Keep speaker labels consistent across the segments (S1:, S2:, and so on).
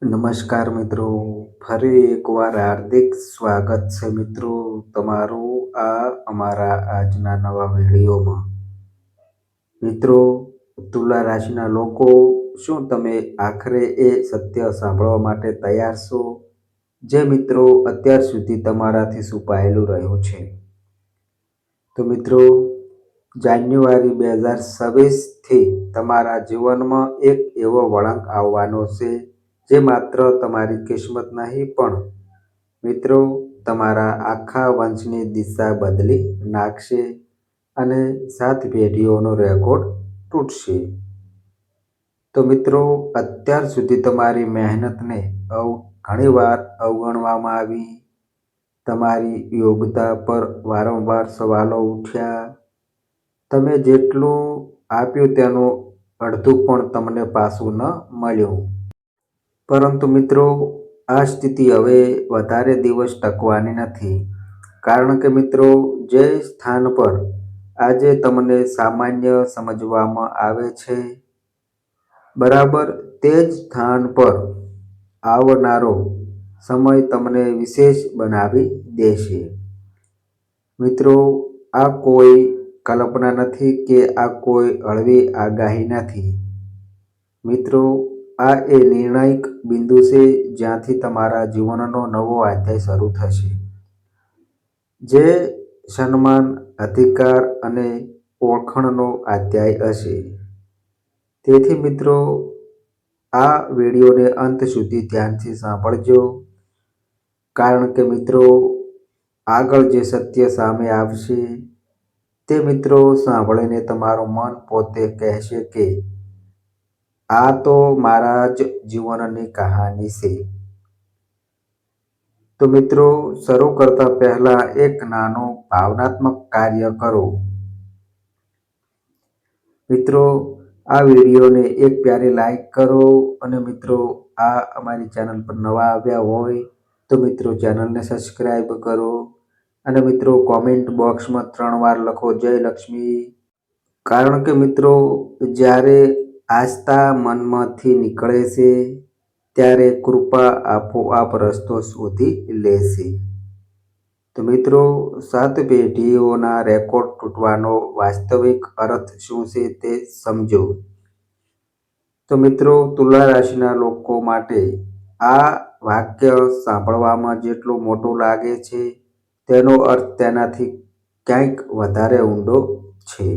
S1: નમસ્કાર મિત્રો, ફરી એકવાર હાર્દિક સ્વાગત છે મિત્રો તમારું આ અમારા આજના નવા વિડીયોમાં. મિત્રો, તુલા રાશિના લોકો, શું તમે આખરે એ સત્ય સાંભળવા માટે તૈયાર છો જે મિત્રો અત્યાર સુધી તમારાથી છુપાયેલું રહ્યું છે? તો મિત્રો, જાન્યુઆરી 2026થી તમારા જીવનમાં એક એવો વળાંક આવવાનો છે જે માત્ર તમારી કિસ્મત નહીં પણ મિત્રો તમારા આખા વંશની દિશા બદલી નાખશે અને 7 પેઢીઓનો રેકોર્ડ તૂટશે. તો મિત્રો, અત્યાર સુધી તમારી મહેનતને ઘણીવાર અવગણવામાં આવી, તમારી યોગ્યતા પર વારંવાર સવાલો ઉઠ્યા, તમે જેટલું આપ્યું તેનું અડધું પણ તમને પાછું ન મળ્યું. પરંતુ મિત્રો, આ સ્થિતિ હવે વધારે દિવસ ટકવાની નથી. કારણ કે મિત્રો, જે સ્થાન પર આજે તમને સામાન્ય સમજવામાં આવે છે, બરાબર તે જ સ્થાન પર આવનારો સમય તમને વિશેષ બનાવી દેશે. મિત્રો, આ કોઈ કલ્પના નથી કે આ કોઈ હળવી આગાહી નથી. મિત્રો, આ એ નિર્ણાયક બિંદુ છે જ્યાંથી તમારા જીવનનો નવો અધ્યાય શરૂ થશે, જે સન્માન, અધિકાર અને ઓળખાણનો અધ્યાય હશે. તેથી મિત્રો, આ વિડીયોને અંત સુધી ધ્યાનથી સાંભળજો, કારણ કે મિત્રો, આગળ જે સત્ય સામે આવશે તે મિત્રો સાંભળીને તમારું મન પોતે કહેશે કે આ તો મારા જ જીવનની કહાની છે. તો મિત્રો, શરૂ કરતા પહેલા એક નાનું ભાવનાત્મક કાર્ય કરો. મિત્રો, આ વિડીયોને એક પ્યારી લાઈક કરો અને મિત્રો, આ અમારી ચેનલ પર નવા આવ્યા હોય તો મિત્રો ચેનલને સબસ્ક્રાઈબ કરો અને મિત્રો કોમેન્ટ બોક્સમાં 3 વાર લખો જય લક્ષ્મી. કારણ કે મિત્રો, જ્યારે આસ્થા મનમાંથી નીકળે છે ત્યારે કૃપા આપોઆપ રસ્તો શોધી લેશે. તો મિત્રો, 7 પેઢીઓના રેકોર્ડ તૂટવાનો વાસ્તવિક અર્થ શું છે તે સમજો. તો મિત્રો, તુલા રાશિના લોકો માટે આ વાક્ય સાંભળવામાં જેટલું મોટું લાગે છે તેનો અર્થ તેનાથી ક્યાંક વધારે ઊંડો છે.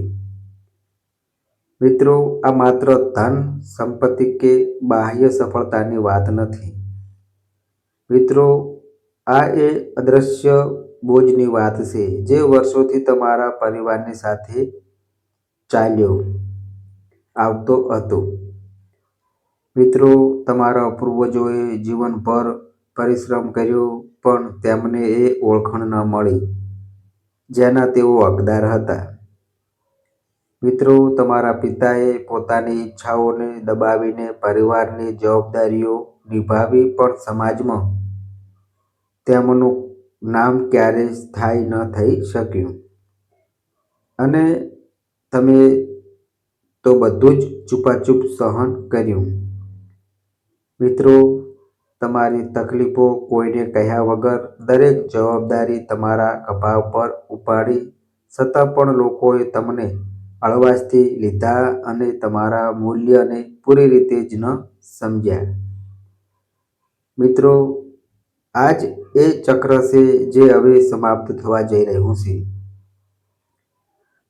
S1: મિત્રો, આ માત્ર ધન, સંપત્તિ કે બાહ્ય સફળતાની વાત નથી. મિત્રો, આ એ અદ્રશ્ય બોજની વાત છે જે વર્ષોથી તમારા પરિવારની સાથે ચાલ્યો આવતો હતો. મિત્રો, તમારા પૂર્વજોએ જીવનભર પરિશ્રમ કર્યો પણ તેમને એ ઓળખાણ ન મળી જેના તેઓ હકદાર હતા. મિત્રો, તમારા પિતાએ પોતાની ઈચ્છાઓને દબાવીને પરિવારની જવાબદારીઓ નિભાવી પણ સમાજમાં તેમનું નામ ક્યારેય સ્થાયી ન થઈ શક્યું અને તમે તો બધું જ છુપાછુપ સહન કર્યું. મિત્રો, તમારી તકલીફો કોઈને કહ્યા વગર દરેક જવાબદારી તમારા ખભા પર ઉપાડી, છતાં પણ લોકોએ તમને હળવાશથી લીધા અને તમારા મૂલ્યને પૂરી રીતે જ ન સમજ્યા. મિત્રો, આ જ એ ચક્ર છે જે હવે સમાપ્ત થવા જઈ રહ્યું છે.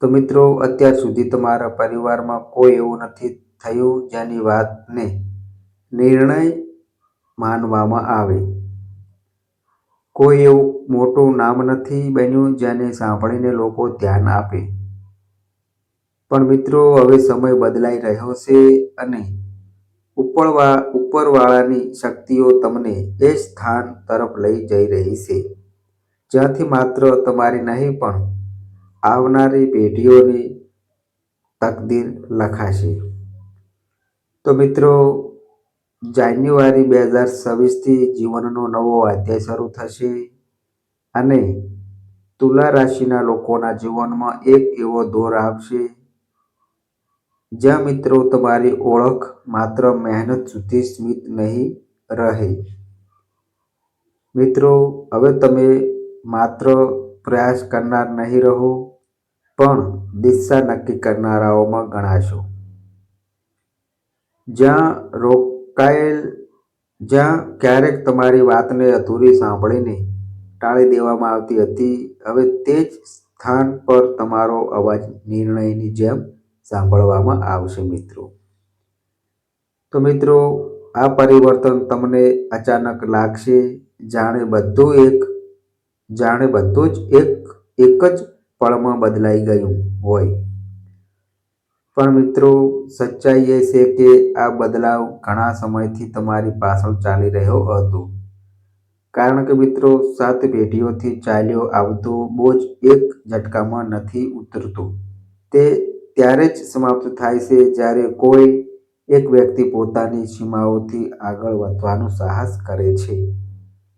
S1: તો મિત્રો, અત્યાર સુધી તમારા પરિવારમાં કોઈ એવું નથી થયું જેની વાતને નિર્ણય માનવામાં આવે. કોઈ એવું મોટું નામ નથી બન્યું જેને સાંભળીને લોકો ધ્યાન આપે. પણ મિત્રો, હવે સમય બદલાઈ રહ્યો છે અને ઉપરવાળાની શક્તિઓ તમને એ સ્થાન તરફ લઈ જઈ રહી છે જ્યાંથી માત્ર તમારી નહીં પણ આવનારી પેઢીઓની તકદીર લખાશે. તો મિત્રો, જાન્યુઆરી 2026થી જીવનનો નવો અધ્યાય શરૂ થશે અને તુલા રાશિના લોકોના જીવનમાં એક એવો દોર આવશે જ્યાં મિત્રો તમારી ઓળખ માત્ર મહેનત સુધી સીમિત નહીં રહે. મિત્રો, હવે તમે માત્ર પ્રયાસ કરનાર નહીં રહો, પણ દિશા નક્કી કરનારાઓમાં ગણાશો. જ્યાં ક્યારેક તમારી વાતને અધૂરી સાંભળીને ટાળી દેવામાં આવતી હતી, હવે તે જ સ્થાન પર તમારો અવાજ નિર્ણયની જેમ સાંભળવામાં આવશે મિત્રો. તો મિત્રો, આ પરિવર્તન તમને અચાનક લાગશે, જાણે બધું જ એક જ પળમાં બદલાઈ ગયું હોય. પણ મિત્રો, સચ્ચાઈ એ છે કે આ બદલાવ ઘણા સમયથી તમારી પાછળ ચાલી રહ્યો હતો. કારણ કે મિત્રો, 7 પેઢીઓથી ચાલ્યો આવતો બોજ એક ઝટકામાં નથી ઉતરતો. તે ત્યારે જ સમાપ્ત થાય છે જ્યારે કોઈ એક વ્યક્તિ પોતાની સીમાઓથી આગળ વધવાનું સાહસ કરે છે.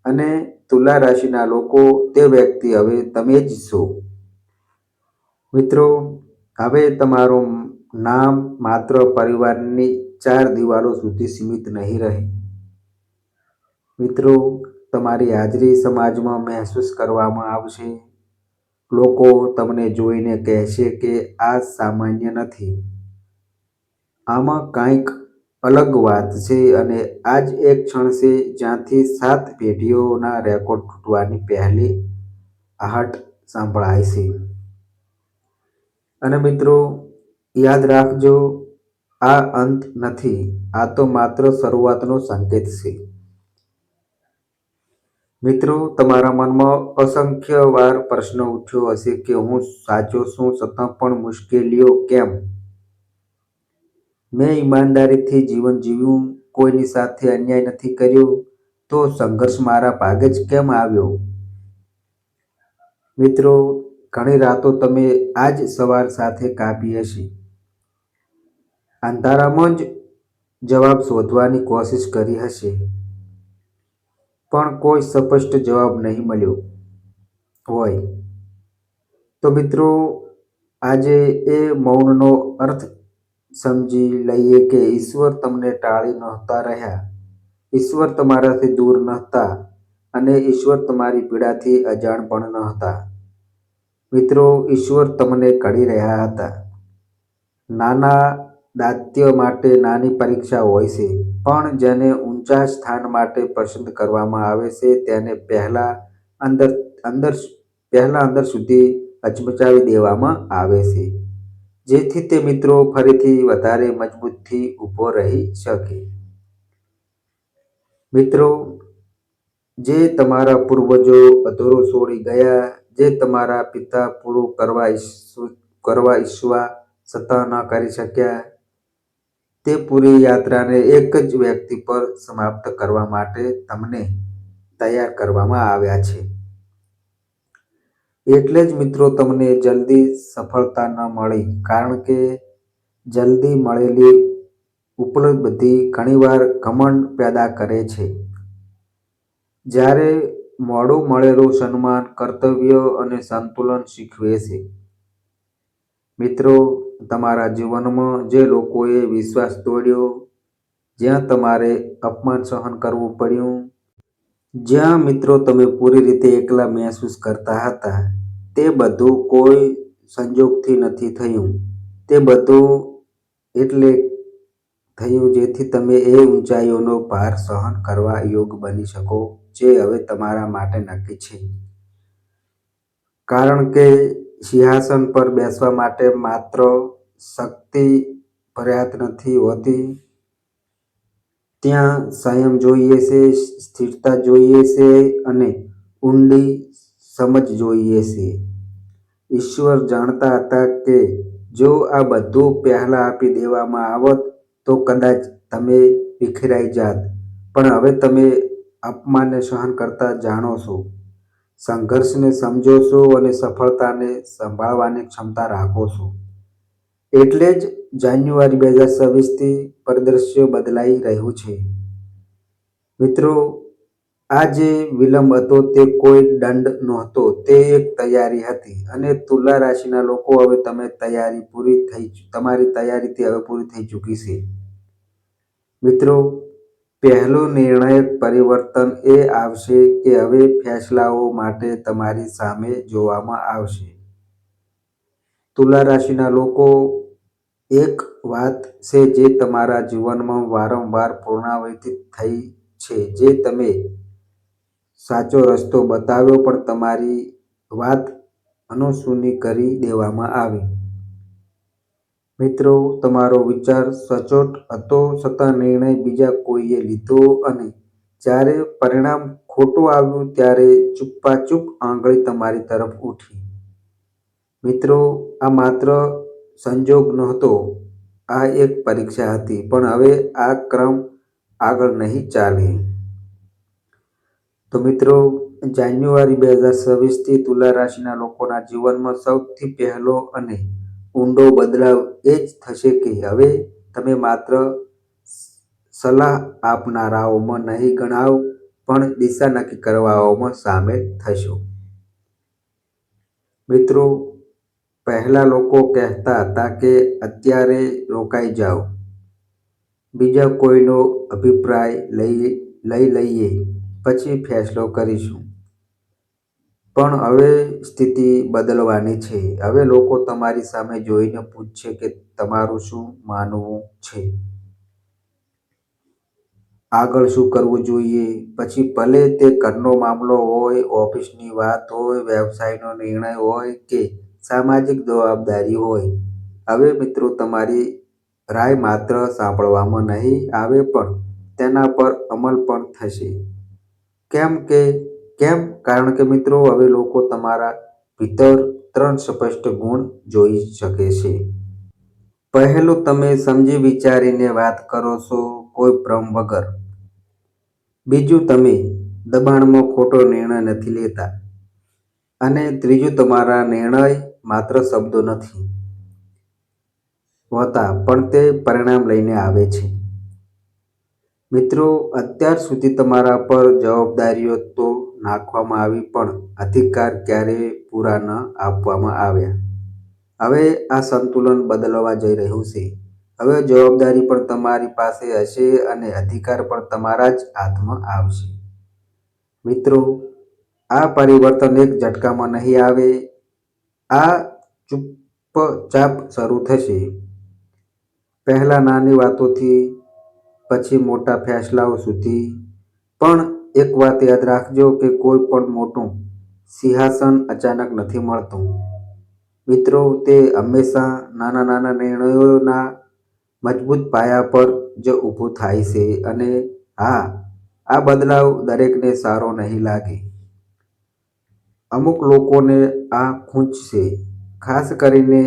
S1: અને તુલા રાશિના લોકો, તે વ્યક્તિ હવે તમે જ છો. મિત્રો, હવે તમારું નામ માત્ર પરિવારની 4 દિવાલો સુધી સીમિત નહીં રહે. મિત્રો, તમારી હાજરી સમાજમાં મહેસૂસ કરવામાં આવશે. લોકો તમને જોઈને કહેશે કે આ સામાન્ય નથી, આમાં કંઈક અલગ વાત છે. અને આ જ એક ક્ષણ છે જ્યાંથી 7 પેઢીઓના રેકોર્ડ તૂટવાની પહેલી આહટ સંભળાય છે. અને મિત્રો, યાદ રાખજો, આ અંત નથી, આ તો માત્ર શરૂઆતનો સંકેત છે. મિત્રો, તમારા મનમાં અસંખ્ય વાર પ્રશ્ન ઉઠ્યો હશે કે હું સાચો છું છતાં પણ મુશ્કેલીઓ કેમ? મેં ઈમાનદારીથી જીવન જીવ્યું, કોઈની સાથે અન્યાય નથી કર્યો, તો સંઘર્ષ મારા ભાગે જ કેમ આવ્યો? મિત્રો, ઘણી રાતો તમે આ જ સવાલ સાથે કાપી હશે. અંધારામાં જ જવાબ શોધવાની કોશિશ કરી હશે, પણ કોઈ સ્પષ્ટ જવાબ નહીં મળ્યો હોય. તો મિત્રો, આજે એ મૌનનો અર્થ સમજી લઈએ કે ઈશ્વર તમને ટાળી નહોતા રહ્યા, ઈશ્વર તમારાથી દૂર નહોતા, અને ઈશ્વર તમારી પીડાથી અજાણ પણ નહોતા. મિત્રો, ઈશ્વર તમને ઘડી રહ્યા હતા. નાના દાત્ય માટે નાની પરીક્ષા હોય છે, પણ જેને ઊંચા સ્થાન માટે પસંદ કરવામાં આવે છે તેને પહેલા અંદર સુધી હચમચાવી દેવામાં આવે છે, જેથી તે મિત્રો ફરીથી વધારે મજબૂતથી ઊભો રહી શકે. મિત્રો, જે તમારા પૂર્વજો અધૂરું છોડી ગયા, જે તમારા પિતા પૂરું કરવા ઈચ્છવા છતાં ન કરી શક્યા, તે પૂરી યાત્રાને એક જ વ્યક્તિ પર સમાપ્ત કરવા માટે તમને તૈયાર કરવામાં આવ્યા છે. એટલે જ મિત્રો, તમને જલ્દી સફળતા ન મળી, કારણ કે જલ્દી મળેલી ઉપલબ્ધિ ઘણીવાર ઘમંડ પેદા કરે છે, જ્યારે મોડું મળેલું સન્માન, કર્તવ્ય અને સંતુલન શીખવે છે. મિત્રો, તમારા જીવનમાં જે લોકોએ વિશ્વાસ તોડ્યો, જ્યાં તમારે અપમાન સહન કરવું પડ્યું, જ્યાં મિત્રો તમે પૂરી રીતે એકલા મહેસૂસ કરતા હતા, તે બધું કોઈ સંજોગથી નથી થયું. તે બધું એટલે થયું જેથી તમે એ ઊંચાઈઓનો ભાર સહન કરવા યોગ્ય બની શકો, જે હવે તમારા માટે નક્કી છે. કારણ કે સિંહાસન પર બેસવા માટે માત્ર શક્તિ પર્યાપ્ત નથી હોતી, ત્યાં સંયમ જોઈએ છે, સ્થિરતા જોઈએ છે, અને ઊંડી સમજ જોઈએ છે. ઈશ્વર જાણતા હતા કે જો આ બધું પહેલા આપી દેવામાં આવત તો કદાચ તમે વિખેરાઈ જાત. પણ હવે તમે અપમાનને સહન કરતા જાણો છો, સંઘર્ષને સમજો છો અને સફળતાને સંભાળવાની ક્ષમતા રાખો છો. એટલે જ જાન્યુઆરી 2026થી પરિદૃશ્ય બદલાઈ રહ્યું છે. મિત્રો, આ જે વિલંબ હતો તે કોઈ દંડ નહોતો, તે એક તૈયારી હતી. અને તુલા રાશિના લોકો, હવે તમારી તૈયારી હવે પૂરી થઈ ચૂકી છે. મિત્રો, પહેલું નિર્ણાયક પરિવર્તન એ આવશે કે હવે ફેસલાઓ માટે તમારી સામે જોવામાં આવશે. તુલા રાશિના લોકો, એક વાત છે જે તમારા જીવનમાં વારંવાર પુનરાવર્તિત થઈ છે. જે તમે સાચો રસ્તો બતાવ્યો પણ તમારી વાત અનસુની કરી દેવામાં આવી. મિત્રો, તમારો વિચાર સચોટ હતો છતાં નિર્ણય બીજા કોઈએ લીધો અને જ્યારે પરિણામ ખોટું આવ્યું ત્યારે ચૂપાચૂપ આંગળી તમારી તરફ ઉઠી. મિત્રો, આ માત્ર સંજોગ નહોતો, આ એક પરીક્ષા હતી. પણ હવે આ ક્રમ આગળ નહીં ચાલે. તો મિત્રો, જાન્યુઆરી 2026થી તુલા રાશિના લોકોના જીવનમાં સૌથી પહેલો અને ઊંડો બદલાવ એ જ થશે કે હવે તમે માત્ર સલાહ આપનારાઓમાં નહીં ગણાવ પણ દિશા નક્કી કરવાઓમાં સામેલ થશો. મિત્રો, પહેલા લોકો કહેતા હતા કે અત્યારે રોકાઈ જાઓ, બીજા કોઈનો અભિપ્રાય લઈ લઈએ, પછી ફેસલો કરીશું. પણ હવે સ્થિતિ બદલવાની છે. હવે લોકો તમારી સામે જોઈને પૂછશે કે તમારું શું માનવું છે, આગળ શું કરવું જોઈએ. પછી ભલે તે ઘરનો મામલો હોય, ઓફિસની વાત હોય, વ્યવસાયનો નિર્ણય હોય કે સામાજિક જવાબદારી હોય. હવે મિત્રો, તમારી રાય માત્ર સાંભળવામાં નહીં આવે પણ તેના પર અમલ પણ થશે. કેમ? કારણ કે મિત્રો, હવે લોકો તમારા ભીતર 3 સ્પષ્ટ ગુણ જોઈ શકે છે. પહેલું, તમે સમજી વિચારીને વાત કરો છો, કોઈ ભ્રમ વગર. બીજું, તમે દબાણમાં ખોટો નિર્ણય નથી લેતા. અને ત્રીજું, તમારા નિર્ણય માત્ર શબ્દો નથી હોતા પણ તે પરિણામ લઈને આવે છે. મિત્રો, અત્યાર સુધી તમારા પર જવાબદારીઓ તો નાખવામાં આવી પણ અધિકાર ક્યારેય પૂરા ન આપવામાં આવ્યા. હવે આ સંતુલન બદલવા જઈ રહ્યું છે. હવે જવાબદારી પણ તમારી પાસે હશે અને અધિકાર પણ તમારા જ હાથમાં આવશે. મિત્રો, આ પરિવર્તન એક ઝટકામાં નહીં આવે. આ ચૂપચાપ શરૂ થશે. પહેલા નાની વાતોથી, પછી મોટા ફેસલાઓ સુધી. પણ એક વાત યાદ રાખજો કે કોઈ પણ મોટું સિંહાસન અચાનક નથી મળતું. મિત્રો, તે હંમેશા નાના નાના નિર્ણયોના મજબૂત પાયા પર જ ઊભું થાય છે. અને હા, આ બદલાવ દરેકને સારો નહીં લાગે. અમુક લોકોને આ ખૂંચશે, ખાસ કરીને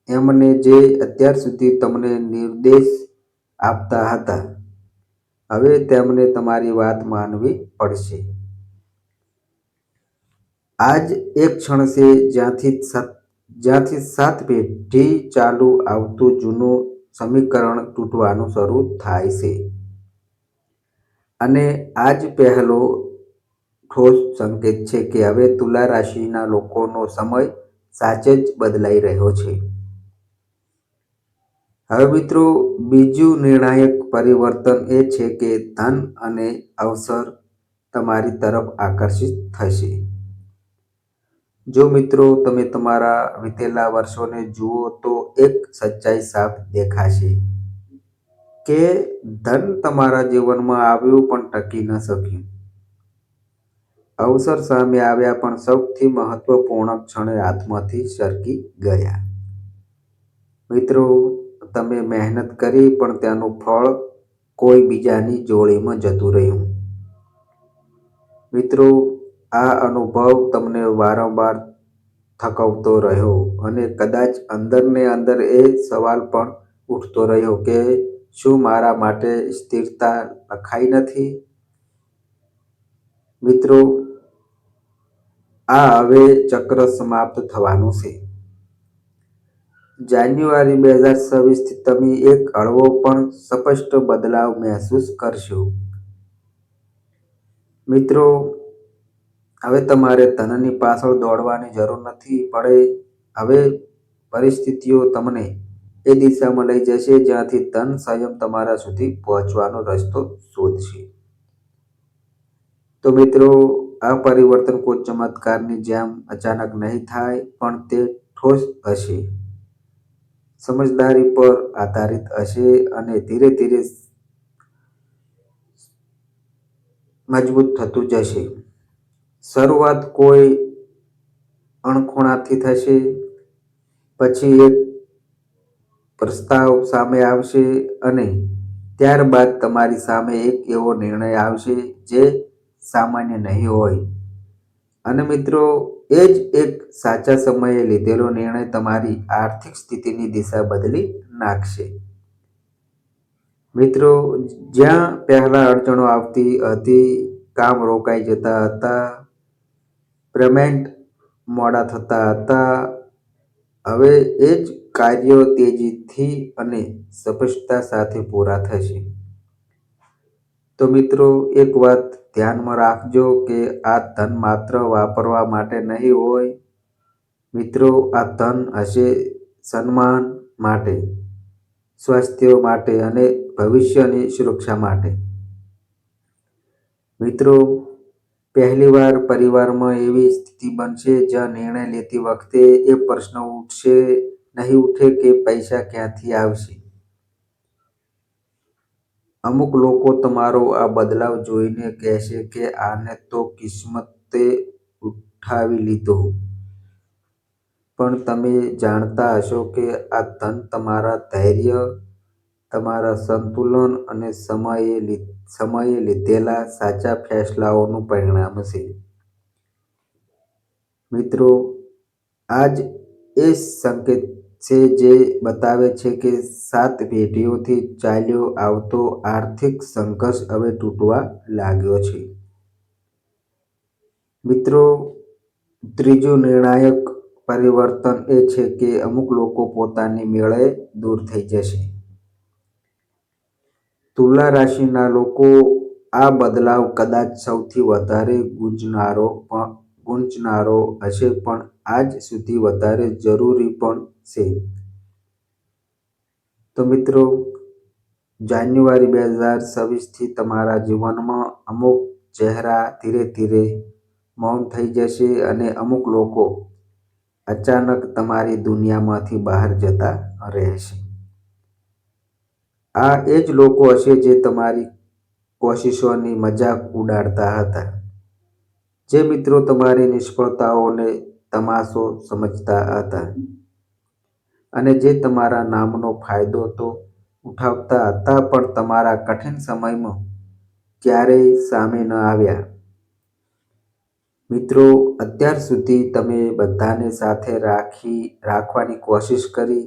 S1: એમને જે અત્યાર સુધી તમને નિર્દેશ આપતા હતા. હવે તેમને તમારી વાત માનવી પડશે. આજ એક ક્ષણ છે જ્યાંથી 7 પેઢી ચાલુ આવતું જૂનું સમીકરણ તૂટવાનું શરૂ થાય છે. અને આ જ પહેલો ઠોસ સંકેત છે કે હવે તુલા રાશિના લોકોનો સમય સાચે જ બદલાઈ રહ્યો છે. હવે મિત્રો, બીજું નિર્ણાયક પરિવર્તન એ છે કે ધન અને અવસર તમારી તરફ આકર્ષિત થશે. જો મિત્રો, તમે તમારા વીતેલા વર્ષોને જુઓ તો એક સચ્ચાઈ સાફ દેખાશે કે ધન તમારા જીવનમાં આવ્યું પણ ટકી ન શક્યું. અવસર સામે આવ્યા પણ સૌથી મહત્વપૂર્ણ ક્ષણે હાથમાંથી સરકી ગયા. મિત્રો, તમે મહેનત કરી પણ તેનું ફળ કોઈ બીજાની જોડીમાં જતું રહ્યું. મિત્રો, આ અનુભવ તમને વારંવાર થકવતો રહ્યો અને કદાચ અંદરને અંદર એ સવાલ પણ ઉઠતો રહ્યો કે શું મારા માટે સ્થિરતા લખાઈ નથી? મિત્રો, આ હવે ચક્ર સમાપ્ત થવાનું છે. જાન્યુઆરી 2026થી તમે એક હળવો પણ સ્પષ્ટ બદલાવ મહેસૂસ કરશો. મિત્રો, હવે તમારે ધનની પાછળ દોડવાની જરૂર નથી પડે. હવે પરિસ્થિતિઓ તમને એ દિશામાં લઈ જશે જ્યાંથી ધન સ્વયં તમારા સુધી પહોંચવાનો રસ્તો શોધશે. તો મિત્રો, આ પરિવર્તન કોઈ ચમત્કારની જેમ અચાનક નહીં થાય, પણ તે ઠોસ હશે, સમજદારી પર આધારિત હશે અને ધીરે ધીરે મજબૂત થતું જશે. શરૂઆત કોઈ અણખોણાથી થશે, પછી એક પ્રસ્તાવ સામે આવશે અને ત્યારબાદ તમારી સામે એક એવો નિર્ણય આવશે જે સામાન્ય નહીં હોય. અને મિત્રો, એ જ એક સાચા સમયે લીધેલો નિર્ણય તમારી આર્થિક સ્થિતિની દિશા બદલી નાખશે. મિત્રો, જ્યાં પહેલા અડચણો આવતી હતી, કામ રોકાઈ જતા હતા, પેમેન્ટ મોડા થતા હતા, હવે એ જ કાર્યો તેજીથી અને સ્પષ્ટતા સાથે પૂરા થશે. તો મિત્રો, એક વાત ધ્યાનમાં રાખજો કે આ ધન માત્ર વાપરવા માટે નહીં હોય. મિત્રો, આ ધન હશે સન્માન માટે, સ્વાસ્થ્ય માટે અને ભવિષ્યની સુરક્ષા માટે. મિત્રો, પહેલીવાર પરિવારમાં એવી સ્થિતિ બનશે જ્યાં નિર્ણય લેતી વખતે એ પ્રશ્ન નહીં ઉઠે કે પૈસા ક્યાંથી આવશે. અમુક લોકો તમારો આ બદલાવ જોઈને કહેશે કે આને તો કિસ્મતે ઉઠાવી લીધો. પણ તમે જાણતા હશો કે આ ધન તમારા ધૈર્ય, તમારા સંતુલન અને સમયે લીધેલા સાચા ફેસલાઓનું પરિણામ છે. મિત્રો, આ જ એ સંકેત છે જે બતાવે છે કે 7 પેઢીઓથી ચાલ્યો આવતો આર્થિક સંઘર્ષ હવે તૂટવા લાગ્યો છે. મિત્રો, ત્રીજું નિર્ણાયક પરિવર્તન એ છે કે અમુક લોકો પોતાની મેળે દૂર થઈ જશે. તુલા રાશિના લોકો, આ બદલાવ કદાચ સૌથી વધારે ગૂંચનારો હશે પણ આજ સુધી વધારે જરૂરી પણ છે. તો મિત્રો, જાન્યુઆરી 2026થી તમારા જીવનમાં અમુક ચહેરા ધીરે ધીરે મૌન થઈ જશે અને અમુક લોકો અચાનક તમારી દુનિયામાંથી બહાર જતા રહેશે. આ એ જ લોકો હશે જે તમારી કોશિશોની મજાક ઉડાડતા હતા, જે મિત્રો તમારી નિષ્ફળતાઓને તમાશો સમજતા હતા અને જે તમારા નામનો ફાયદો તો ઉઠાવતા હતા પણ તમારા કઠિન સમયમાં ક્યારેય સામે ન આવ્યા. મિત્રો, અત્યાર સુધી તમે બધાને સાથે રાખવાની કોશિશ કરી,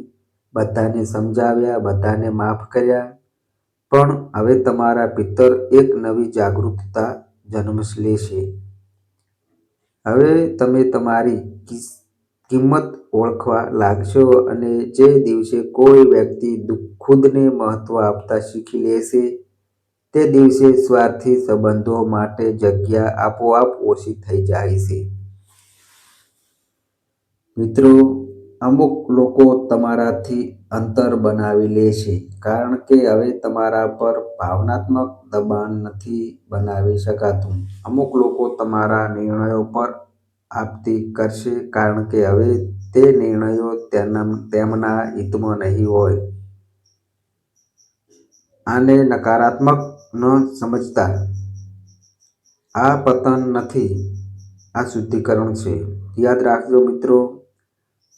S1: બધાને સમજાવ્યા, બધાને માફ કર્યા, પણ હવે તમારા ભીતર એક નવી જાગૃતતા જન્મ લેશે. હવે તમે તમારી કિંમત ઓળખવા લાગશો અને જે દિવસે કોઈ વ્યક્તિ ખુદને મહત્વ આપતા શીખી લેશે, તે દિવસે સ્વાર્થી સંબંધો માટે જગ્યા આપોઆપ ઓછી થઈ જાય છે. મિત્રો, અમુક લોકો તમારાથી અંતર બનાવી લેશે કારણ કે હવે તમારા પર ભાવનાત્મક દબાણ નથી બનાવી શકાતું. અમુક લોકો તમારા નિર્ણયો પર આપત્તિ કરશે કારણ કે હવે તે નિર્ણયો તેમના હિતમાં નહીં હોય. આને નકારાત્મક ન સમજતા. આ પતન નથી, આ શુદ્ધિકરણ છે. યાદ રાખજો મિત્રો,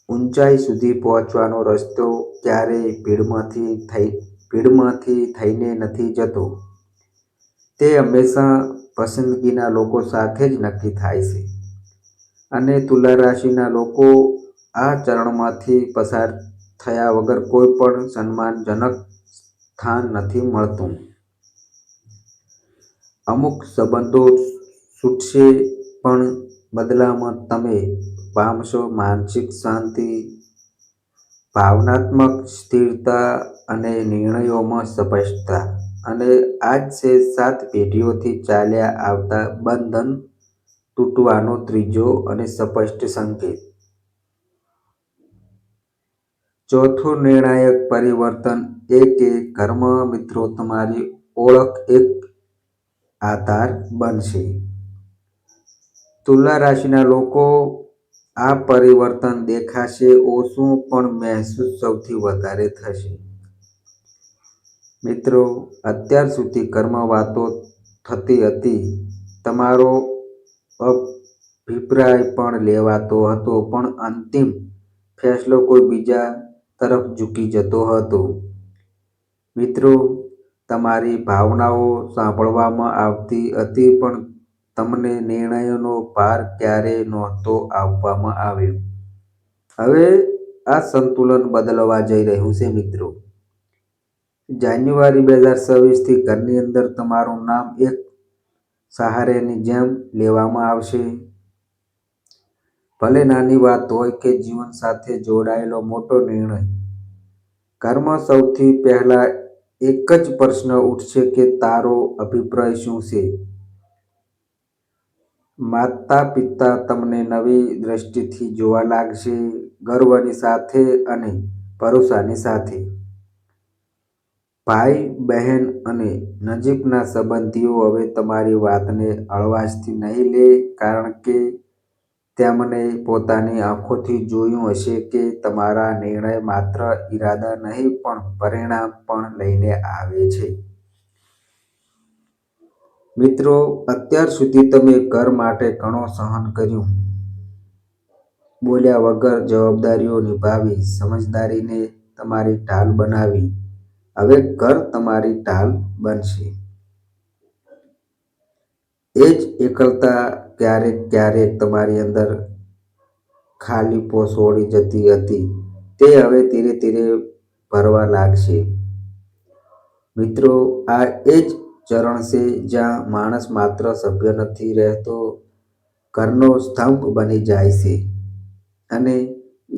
S1: ઊંચાઈ સુધી પહોંચવાનો રસ્તો ક્યારેય ભીડમાંથી થઈને નથી જતો. તે હંમેશા પસંદગીના લોકો સાથે જ નક્કી થાય છે. અને તુલા રાશિના લોકો, આ ચરણમાંથી પસાર થયા વગર કોઈ પણ સન્માનજનક સ્થાન નથી મળતું. અમુક સંબંધો છૂટશે પણ બદલામાં તમે પામશો માનસિક શાંતિ, ભાવનાત્મક સ્થિરતા અને નિર્ણયોમાં સ્પષ્ટતા. અને આ જ છે 7 પેઢીઓથી ચાલ્યા આવતા બંધન તૂટવાનો ત્રીજો અને સ્પષ્ટ સંકેત. ચોથું નિર્ણાયક પરિવર્તન એ કે ઘરમાં મિત્રો તમારી ઓળખ એક આધાર બનશે. તુલા રાશિના લોકો આ પરિવર્તન દેખાશે ઓછું પણ મહેસૂસ સૌથી વધારે થશે. મિત્રો, અત્યાર સુધી ઘરમાં વાતો થતી હતી, તમારો અભિપ્રાય પણ લેવાતો હતો, પણ અંતિમ ફેસલો કોઈ બીજા તરફ ઝૂકી જતો હતો. મિત્રો, તમારી ભાવનાઓ સાંભળવામાં આવતી હતી, પણ તમને નિર્ણયનો ભાર ક્યારેય નહોતો આપવામાં આવ્યો. હવે આ સંતુલન બદલવા જઈ રહ્યું છે. મિત્રો, જાન્યુઆરી 2026થી ઘરની અંદર તમારું નામ એક સહારાની જેમ લેવામાં આવશે. ભલે નાની વાત હોય કે જીવન સાથે જોડાયેલો મોટો નિર્ણય, ઘરમાં સૌથી પહેલા એક જ પ્રશ્ન ઉઠશે કે તારો અભિપ્રાય શું છે? માતા પિતા તમને નવી દ્રષ્ટિથી જોવા લાગશે, ગર્વની સાથે અને ભરોસાની સાથે. ભાઈ બહેન અને નજીકના સંબંધીઓ હવે તમારી વાતને હળવાશથી નહીં લે, કારણ કે તેમને પોતાની આંખોથી જોયું હશે કે તમારા નિર્ણય માત્ર ઈરાદા નહીં પણ પરિણામ પણ લઈને આવે છે. મિત્રો, અત્યાર સુધી તમે ઘર માટે ઘણું સહન કર્યું, બોલ્યા વગર જવાબદારીઓ નિભાવી, સમજદારીને તમારી ઢાલ બનાવી. હવે ઘર તમારી ઢાલ બનશે. એ જ એકલતા ક્યારેક ક્યારેક તમારી અંદર ખાલીપો છોડી જતી હતી, તે હવે ધીરે ધીરે ભરવા લાગશે. મિત્રો, આ એ જ ચરણ છે જ્યાં માણસ માત્ર સભ્ય નથી રહેતો, ઘરનો સ્તંભ બની જાય છે. અને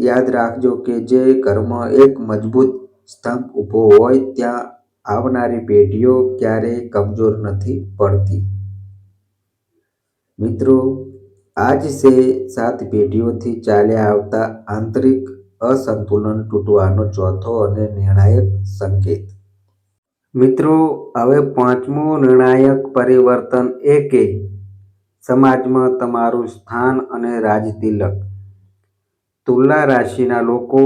S1: યાદ રાખજો કે જે ઘરમાં એક મજબૂત સ્તંભ ઊભો હોય ત્યાં આવનારી પેઢીઓ ક્યારેય કમજોર નથી પડતી. મિત્રો, આજ છે 7 પેઢીઓથી ચાલ્યા આવતા આંતરિક અસંતુલન તૂટવાનો ચોથો અને નિર્ણાયક સંકેત. મિત્રો, હવે પાંચમું નિર્ણાયક પરિવર્તન એ કે સમાજમાં તમારું સ્થાન અને રાજતિલક. તુલા રાશિના લોકો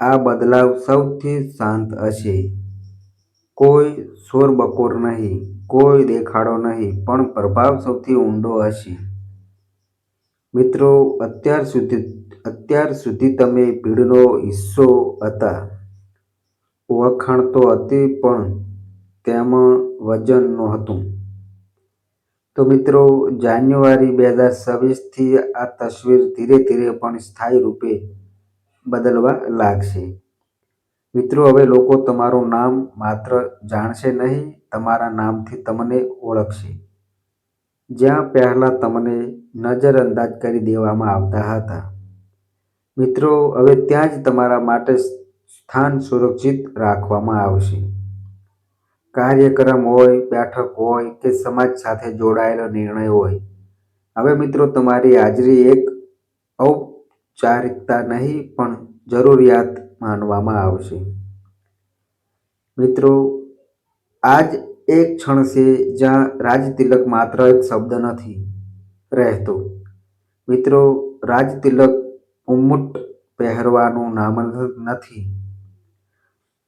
S1: આ બદલાવ સૌથી શાંત હશે. કોઈ શોરબકોર નહીં, કોઈ દેખાડો નહીં, પણ પ્રભાવ સૌથી ઊંડો હશે. મિત્રો, અત્યાર સુધી તમે ભીડનો હિસ્સો હતા. ઓળખાણ તો હતી પણ તેમાં વજન નહોતું. તો મિત્રો, જાન્યુઆરી 2026થી આ તસવીર ધીરે ધીરે પણ સ્થાયી રૂપે બદલવા લાગશે. મિત્રો, હવે લોકો તમારું નામ માત્ર જાણશે નહીં, તમારા નામથી તમને ઓળખશે. જ્યાં પહેલા તમને નજરઅંદાજ કરી દેવામાં આવતા હતા, મિત્રો, હવે ત્યાં જ તમારા માટે સ્થાન સુરક્ષિત રાખવામાં આવશે. કાર્યક્રમ હોય, બેઠક હોય કે સમાજ સાથે જોડાયેલો નિર્ણય હોય, હવે મિત્રો તમારી હાજરી એક ઔપચારિકતા નહીં પણ જરૂરિયાત માનવામાં આવશે. મિત્રો, આ જ એક ક્ષણ છે જ્યાં રાજતિલક માત્ર એક શબ્દ નથી રહેતો. મિત્રો, રાજતિલક ઉમ્મુટ પહેરવાનું નામ નથી.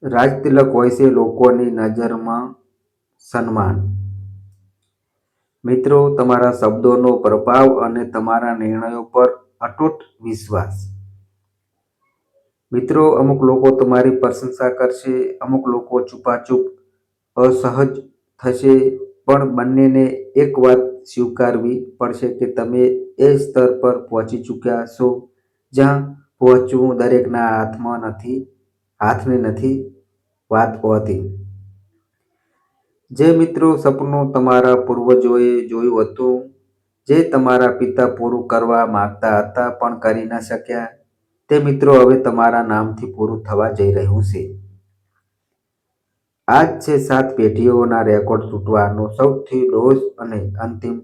S1: રાજતિલક હોય છે લોકોની નજરમાં સન્માન. મિત્રો, તમારા શબ્દોનો પ્રભાવ અને તમારા નિર્ણયો પર અતૂટ વિશ્વાસ. મિત્રો, અમુક લોકો તમારી પ્રશંસા કરશે, અમુક લોકો છુપાછુપ અસહજ થશે, પણ બંનેને એક વાત સ્વીકારવી પડશે કે તમે એ સ્તર પર પહોંચી ચૂક્યા છો જ્યાં પહોંચવું દરેકના હાથની નથી વાત હોતી. જે મિત્રો સપનું તમારા પૂર્વજોએ જોયું હતું, જે તમારા પિતા પૂરું કરવા માંગતા હતા પણ કરી ન શક્યા, તે મિત્રો હવે તમારા નામથી પૂરું થવા જઈ રહ્યું છે. આ જ છે 7 પેઢીઓના રેકોર્ડ તૂટવાનો સૌથી ડોઝ અને અંતિમ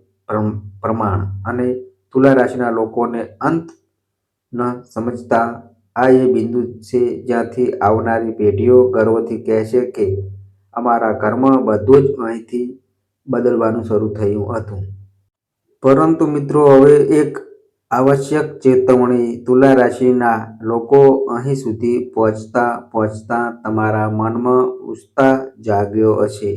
S1: પ્રમાણ. અને તુલા રાશિના લોકોને અંત ન સમજતા આ એ બિંદુ છે જ્યાંથી આવનારી પેઢીઓ ગર્વથી કહેશે કે અમારા ઘરમાં બધું જ અહીંથી બદલવાનું શરૂ થયું હતું. પરંતુ મિત્રો, હવે એક આવશ્યક ચેતવણી: તુલા રાશિના લોકો, અહીં સુધી પહોંચતા પહોંચતા તમારા મનમાં ઉત્સાહ જાગ્યો હશે.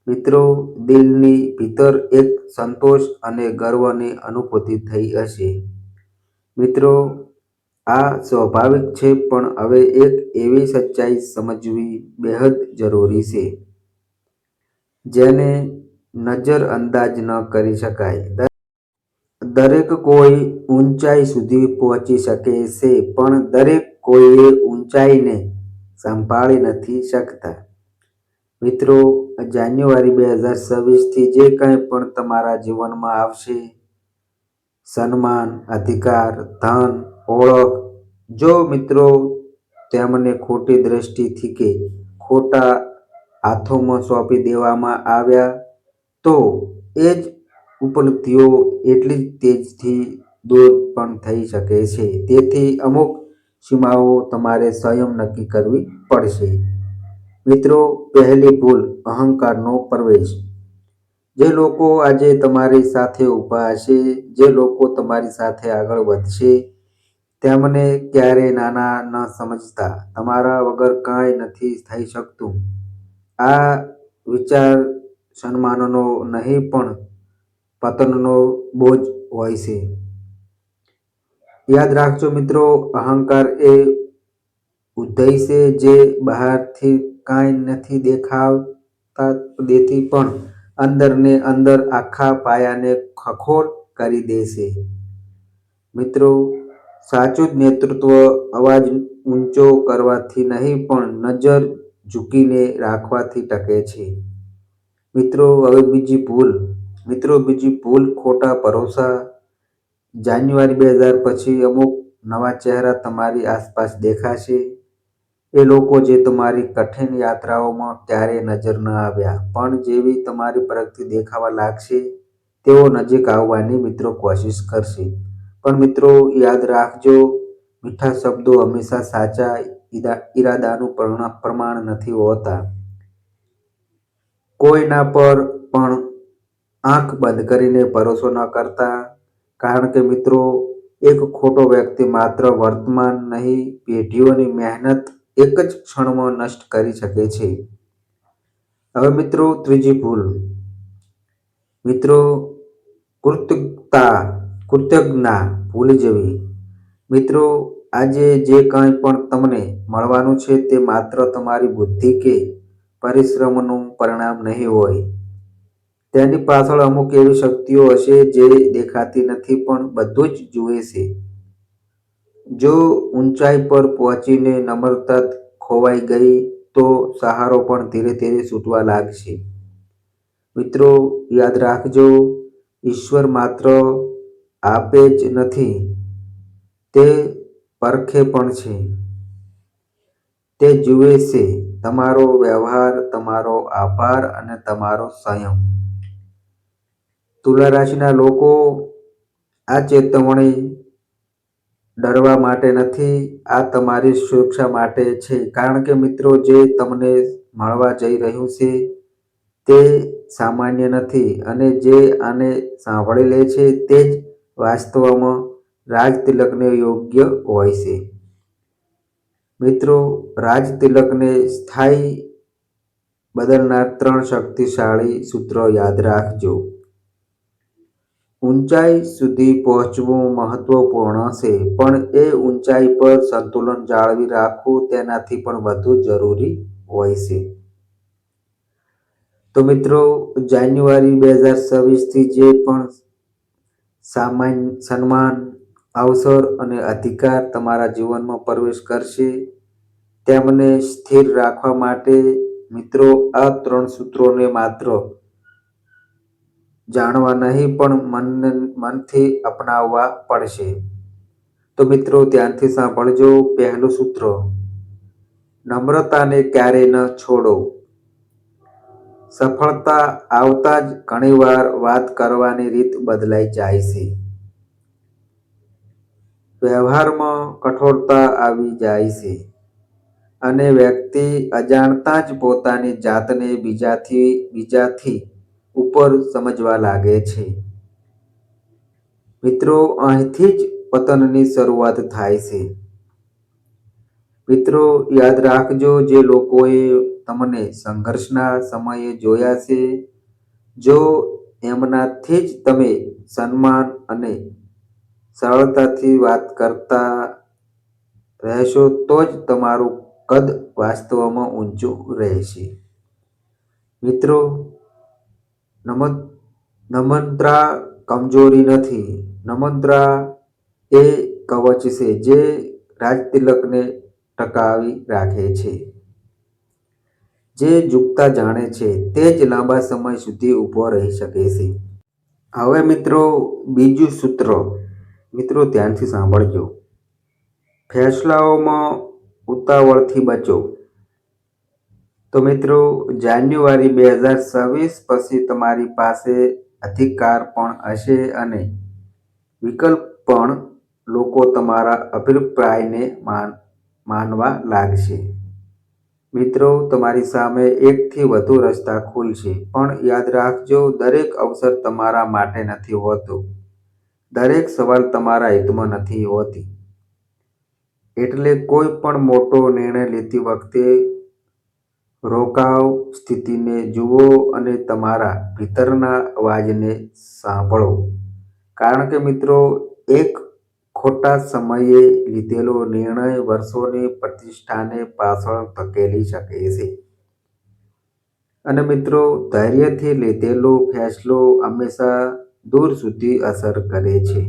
S1: મિત્રો, દિલની ભીતર એક સંતોષ અને ગર્વની અનુભૂતિ થઈ હશે. મિત્રો, આ સ્વાભાવિક છે, પણ હવે એક એવી સચ્ચાઈ સમજવી બેહદ જરૂરી છે જેને નજરઅંદાજ ન કરી શકાય. દરેક કોઈ ઊંચાઈ સુધી પહોંચી શકે છે, પણ દરેક કોઈ એ ઊંચાઈને સંભાળી નથી શકતા. મિત્રો, જાન્યુઆરી 2026થી જે કંઈ પણ તમારા જીવનમાં આવશે, સન્માન, અધિકાર, ધન, ઓળખ, જો મિત્રો તેમને ખોટી દ્રષ્ટિથી કે ખોટા હાથોમાં સોંપી દેવામાં આવ્યા, તો એ જ ઉપલબ્ધિઓ એટલી જ તેજીથી દૂર પણ થઈ શકે છે. તેથી અમુક સીમાઓ તમારે સ્વયં નક્કી કરવી પડશે. મિત્રો, પહેલી ભૂલ: અહંકારનો પ્રવેશ. જે લોકો આજે તમારી સાથે ઊભા હશે, જે લોકો તમારી સાથે આગળ વધશે, તેમને ક્યારેય નાના ન સમજતા. તમારા વગર કાંઈ નથી થઈ શકતું. આ વિચાર સન્માનનો નહીં પણ પતનનો બોજ હોય છે. યાદ રાખજો મિત્રો, અહંકાર એ ઉદય છે જે બહારથી કાંઈ નથી દેતી, પણ અંદરને અંદર આખા પાયાને ખખોલ કરી દે છે. મિત્રો, સાચું નેતૃત્વ અવાજ ઊંચો કરવાથી નહીં, પણ નજર ઝૂકીને રાખવાથી ટકે છે. મિત્રો, હવે બીજી ભૂલ: ખોટા ભરોસા. જાન્યુઆરી 2000 પછી અમુક નવા ચહેરા તમારી આસપાસ દેખાશે. એ લોકો જે તમારી કઠિન યાત્રાઓમાં ક્યારેય નજર ન આવ્યા, પણ જેવી તમારી પ્રગતિ દેખાવા લાગશે, તેઓ નજીક આવવાની મિત્રો કોશિશ કરશે. પણ મિત્રો, યાદ રાખજો, મીઠા શબ્દો હંમેશા સાચા ઈરાદાનું પ્રમાણ નથી હોતા. કોઈના પર પણ આંખ બંધ કરીને ભરોસો ન કરતા, કારણ કે મિત્રો, એક ખોટો વ્યક્તિ માત્ર વર્તમાન નહીં, પેઢીઓની મહેનત એક જ ક્ષણમાં નષ્ટ કરી શકે છે. હવે મિત્રો, ત્રીજી ભૂલ: કૃતજ્ઞતા ભૂલી જવી. મિત્રો, આજે જે કંઈ પણ તમને મળવાનું છે, તે માત્ર તમારી બુદ્ધિ કે પરિશ્રમનું પરિણામ નહીં હોય. તેની પાછળ અમુક એવી શક્તિઓ હશે જે દેખાતી નથી પણ બધું જ જુએ છે. જો ઊંચાઈ પર પહોંચીને નમ્રતા ખોવાઈ ગઈ, તો સહારો પણ ધીરે ધીરે છૂટવા લાગશે. મિત્રો, યાદ રાખજો, ઈશ્વર માત્ર આપે જ નથી, તે પરખે પણ છે. તે જુએ છે તમારો વ્યવહાર, તમારો આભાર અને તમારો સંયમ. તુલા રાશિના લોકો, આ ચેતવણી ડરવા માટે નથી, આ તમારી સુરક્ષા માટે છે. કારણ કે મિત્રો, જે તમને મળવા જઈ રહ્યું છે તે સામાન્ય નથી, અને જે આને સાંભળી લે છે તે જ વાસ્તવમાં રાજતિલકને યોગ્ય હોય છે. મિત્રો, રાજતિલકને સ્થાયી બદલનાર 3 શક્તિશાળી સૂત્રો યાદ રાખજો. ઊંચાઈ સુધી પહોંચવું મહત્વપૂર્ણ છે, પણ એ ઊંચાઈ પર સંતુલન જાળવી રાખવું તેનાથી પણ વધુ જરૂરી હોય છે. તો મિત્રો, જાન્યુઆરી 2026થી જે પણ સન્માન, અવસર અને અધિકાર તમારા જીવનમાં પ્રવેશ કરશે, તેમને સ્થિર રાખવા માટે મિત્રો આ 3 સૂત્રોને માત્ર જાણવા નહીં પણ મનથી અપનાવવા પડશે. તો મિત્રો, ધ્યાનથી સાંભળજો. પહેલું સૂત્ર: નમ્રતાને ક્યારેય ન છોડો. સફળતા આવતા જ ઘણીવાર વાત કરવાની રીત બદલાઈ જાય છે. વ્યવહારમાં કઠોરતા આવી જાય છે અને વ્યક્તિ અજાણતા જ પોતાની જાતને બીજાથી ઉપર સમજવા લાગે છે. મિત્રો, અહીંથી જ પતનની શરૂઆત થાય છે. મિત્રો, યાદ રાખજો, જે લોકોએ તમને સંઘર્ષના સમયે જોયા છે, જો એમનાથી જ તમે સન્માન અને સરળતાથી વાત કરતા રહેશો તો જ તમારું કદ વાસ્તવમાં ઊંચું રહેશે. મિત્રો, નમ્રતા કમજોરી નથી. નમ્રતા એ કવચ છે જે રાજતિલકને ટકાવી રાખે છે. જે ઝૂકતા જાણે છે તે જ લાંબા સમય સુધી ઊભો રહી શકે છે. હવે મિત્રો, બીજું સૂત્ર. મિત્રો, ધ્યાનથી સાંભળજો. ફેસલાઓમાં ઉતાવળથી બચો. તો મિત્રો, જાન્યુઆરી 2026 પછી તમારી પાસે અધિકાર પણ હશે અને વિકલ્પ પણ. લોકો તમારા અભિપ્રાયને માનવા લાગશે. મિત્રો, તમારી સામે એકથી વધુ રસ્તા ખુલશે, પણ યાદ રાખજો, દરેક અવસર તમારા માટે નથી હોતો. દરેક સવાલ તમારા હિતમાં નથી હોતી. એટલે કોઈ પણ મોટો નિર્ણય લેતી વખતે રોકાવ, સ્થિતિને જુઓ અને તમારા ભીતરના અવાજને સાંભળો. કારણ કે મિત્રો, એક ખોટા સમયે લીધેલો નિર્ણય વર્ષોની પ્રતિષ્ઠાને પાછળ ધકેલી શકે છે. અને મિત્રો, ધૈર્યથી લીધેલો ફેસલો હંમેશા દૂર સુધી અસર કરે છે.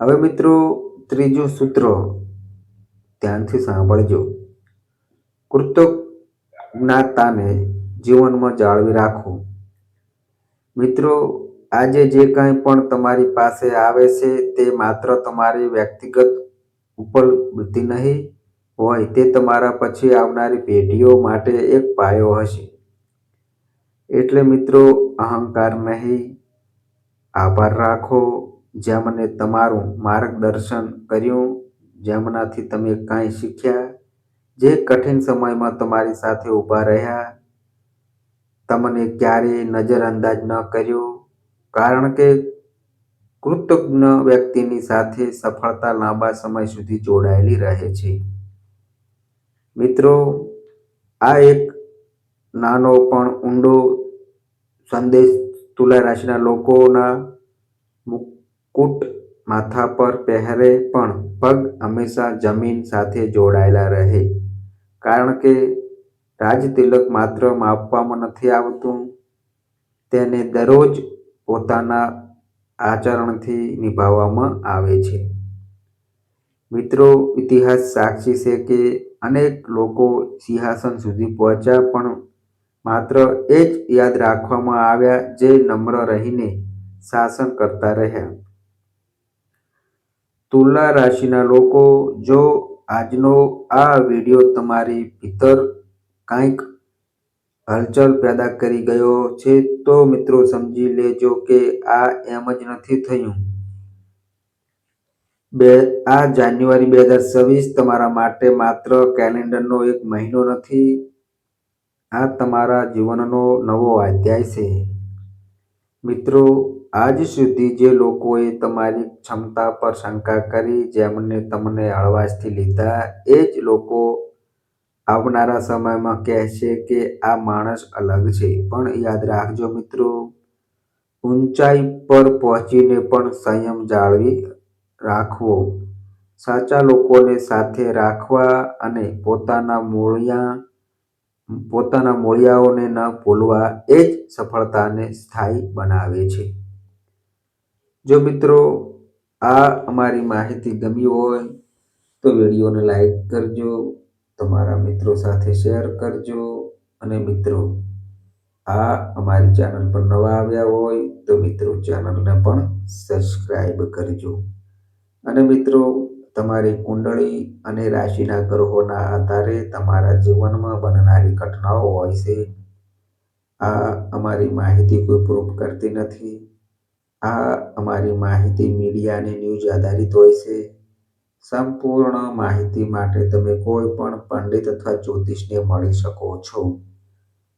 S1: હવે મિત્રો, ત્રીજું સૂત્ર. ધ્યાનથી સાંભળજો. કૃતજ્ઞતાને જીવનમાં જાળવી રાખો. મિત્રો, આજે જે કંઈ પણ તમારી પાસે આવે છે તે માત્ર તમારી વ્યક્તિગત ઉપલબ્ધિ નહીં હોય, તે તમારા પછી આવનારી પેઢીઓ માટે એક પાયો હશે. એટલે મિત્રો, અહંકાર નહીં, આભાર રાખો. જેમને તમારું માર્ગદર્શન કર્યું, જેમનાથી તમે કંઈ શીખ્યા, જે કઠિન સમયમાં તમારી સાથે ઊભા રહ્યા, તમને ક્યારેય નજરઅંદાજ ન કર્યો. કારણ કે કૃતજ્ઞ વ્યક્તિની સાથે સફળતા લાંબા સમય સુધી જોડાયેલી રહે છે. મિત્રો, આ એક નાનો પણ ઊંડો સંદેશ તુલા રાશિના લોકોના મુકુટ માથા પર પહેરે પણ પગ હંમેશા જમીન સાથે જોડાયેલા રહે. કારણ કે રાજતિલક માત્ર માપવામાં નથી આવતું, તેને દરરોજ પોતાના આચરણથી નિભાવવામાં આવે છે. મિત્રો, ઇતિહાસ સાક્ષી છે કે અનેક લોકો સિંહાસન સુધી પહોંચ્યા પણ માત્ર એ જ યાદ રાખવામાં આવ્યા જે નમ્ર રહીને શાસન કરતા રહ્યા. તુલા રાશિના લોકો, જો આજનો આ વિડીયો તમારી ભીતર કંઈક હલચલ પેદા કરી ગયો છે તો મિત્રો સમજી લેજો કે આ એમ જ નથી થયું. આ જાન્યુઆરી 2026 તમારા માટે માત્ર કેલેન્ડરનો એક મહિનો નથી, આ તમારા જીવનનો નવો અધ્યાય છે. મિત્રો, આજ સુધી જે લોકોએ તમારી ક્ષમતા પર શંકા કરી, જેમને તમને હળવાશથી લીધા, એ જ લોકો આવનારા સમયમાં કહેશે કે આ માણસ અલગ છે. પણ યાદ રાખજો મિત્રો, ઊંચાઈ પર પહોંચીને પણ સંયમ જાળવી રાખવો, સાચા લોકોને સાથે રાખવા અને પોતાના મૂળિયાઓને ન ભૂલવા એ જ સફળતાને સ્થાયી બનાવે છે. જો મિત્રો આ અમારી માહિતી ગમી હોય તો વિડીયોને લાઈક કરજો, તમારા મિત્રો સાથે શેર કરજો અને મિત્રો આ અમારી ચેનલ પર નવા આવ્યા હોય તો મિત્રો ચેનલને પણ સબસ્ક્રાઈબ કરજો. અને મિત્રો, તમારી કુંડળી અને રાશિના ગ્રહોના આધારે તમારા જીવનમાં બનનારી ઘટનાઓ હોય છે. આ અમારી માહિતી કોઈ પ્રૂફ કરતી નથી. આ અમારી માહિતી મીડિયા અને ન્યૂઝ આધારિત હોય છે. સંપૂર્ણ માહિતી માટે તમે કોઈ પણ પંડિત અથવા જ્યોતિષને મળી શકો છો.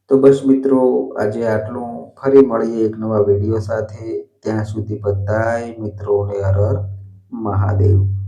S1: તો બસ મિત્રો, આજે આટલું. ફરી મળીએ એક નવા વિડીયો સાથે. ત્યાં સુધી બધાય મિત્રોને હર હર મહાદેવ.